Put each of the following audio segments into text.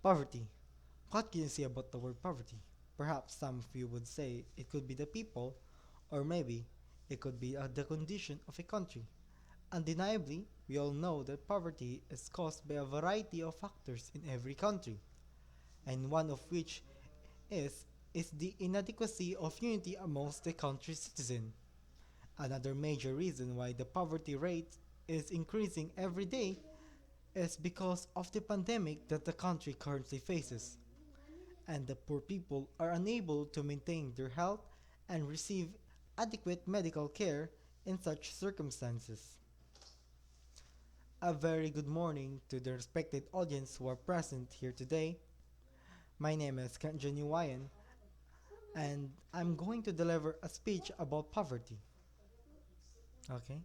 Poverty. What can you say about the word poverty? Perhaps some of you would say it could be the people, or maybe it could be the condition of a country. Undeniably, we all know that poverty is caused by a variety of factors in every country, and one of which is is the inadequacy of unity amongst the country's citizens. Another major reason why the poverty rate is increasing every day is because of the pandemic that the country currently faces, and the poor people are unable to maintain their health and receive adequate medical care in such circumstances. A very good morning to the respected audience who are present here today. My name is Kanjani Wayan, and I'm going to deliver a speech about poverty. Okay?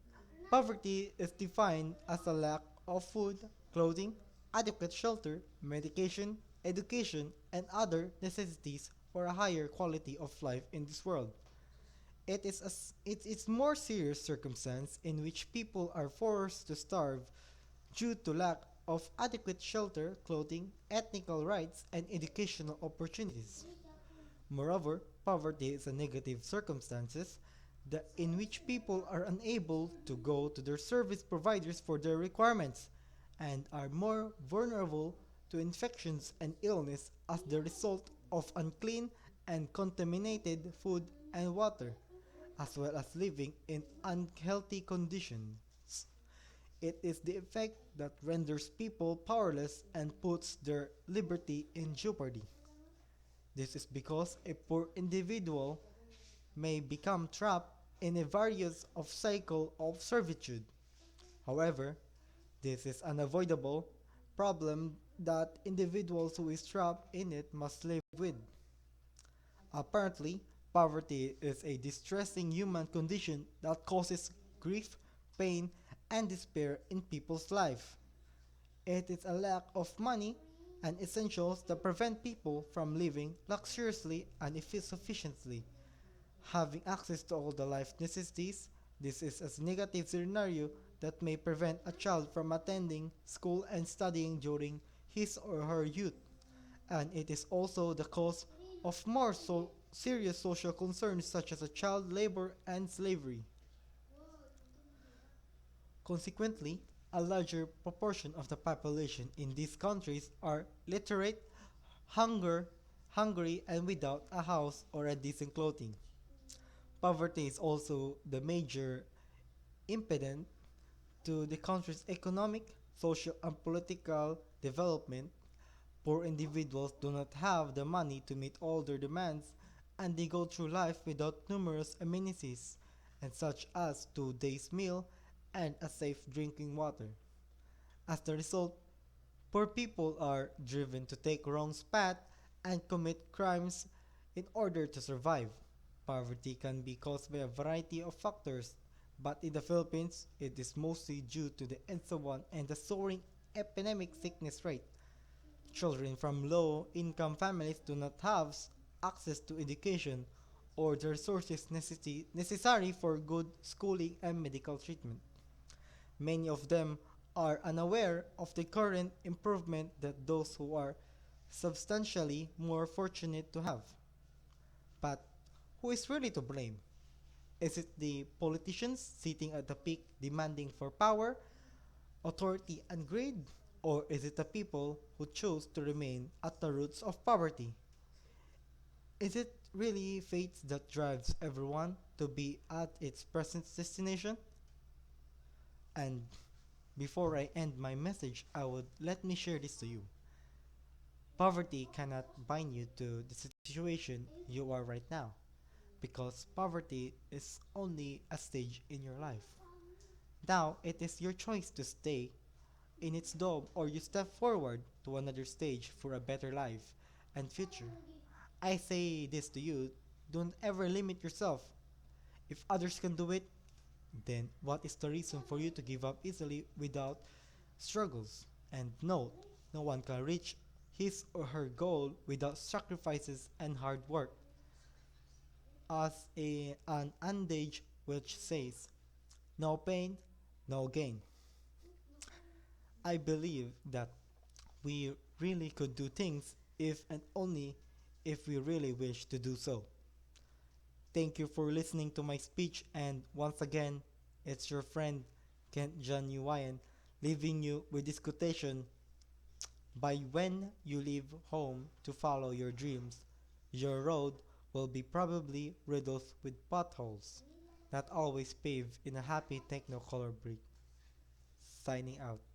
Poverty is defined as a lack of food, clothing, adequate shelter, medication, education, and other necessities for a higher quality of life in this world. It's more serious circumstance in which people are forced to starve due to lack of adequate shelter, clothing, ethnical rights, and educational opportunities. Moreover, poverty is a negative circumstances in which people are unable to go to their service providers for their requirements and are more vulnerable to infections and illness as the result of unclean and contaminated food and water, as well as living in unhealthy conditions. It is the effect that renders people powerless and puts their liberty in jeopardy. This is because a poor individual may become trapped in a various of cycle of servitude. However, this is unavoidable problem that individuals who is trapped in it must live with. Apparently, poverty is a distressing human condition that causes grief, pain, and despair in people's life. It is a lack of money and essentials that prevent people from living luxuriously and sufficiently. Having access to all the life necessities, this is a negative scenario that may prevent a child from attending school and studying during his or her youth, and it is also the cause of more serious social concerns such as child labor and slavery. Consequently, a larger proportion of the population in these countries are literate, hunger, hungry, and without a house or a decent clothing. Poverty is also the major impediment to the country's economic, social, and political development. Poor individuals do not have the money to meet all their demands, and they go through life without numerous amenities, and such as 2 days' meal and a safe drinking water. As the result, poor people are driven to take wrong path and commit crimes in order to survive. Poverty can be caused by a variety of factors, but in the Philippines, it is mostly due to the ENSA-1 and the soaring epidemic sickness rate. Children from low-income families do not have access to education or the resources necessary for good schooling and medical treatment. Many of them are unaware of the current improvement that those who are substantially more fortunate to have. But who is really to blame? Is it the politicians sitting at the peak demanding for power, authority, and greed? Or is it the people who chose to remain at the roots of poverty? Is it really fate that drives everyone to be at its present destination? And before I end my message, I would let me share this to you. Poverty cannot bind you to the situation you are right now because poverty is only a stage in your life. Now it is your choice to stay in its dome or you step forward to another stage for a better life and future. I say this to you, don't ever limit yourself. If others can do it, then what is the reason for you to give up easily without struggles? And note, no one can reach his or her goal without sacrifices and hard work. As an adage which says, no pain, no gain. I believe that We really could do things if and only if we really wish to do so. Thank you for listening to my speech, and once again, it's your friend Kent John Uwayan leaving you with this quotation: by when you leave home to follow your dreams, your road will be probably riddled with potholes, not always paved in a happy technicolor brick. Signing out.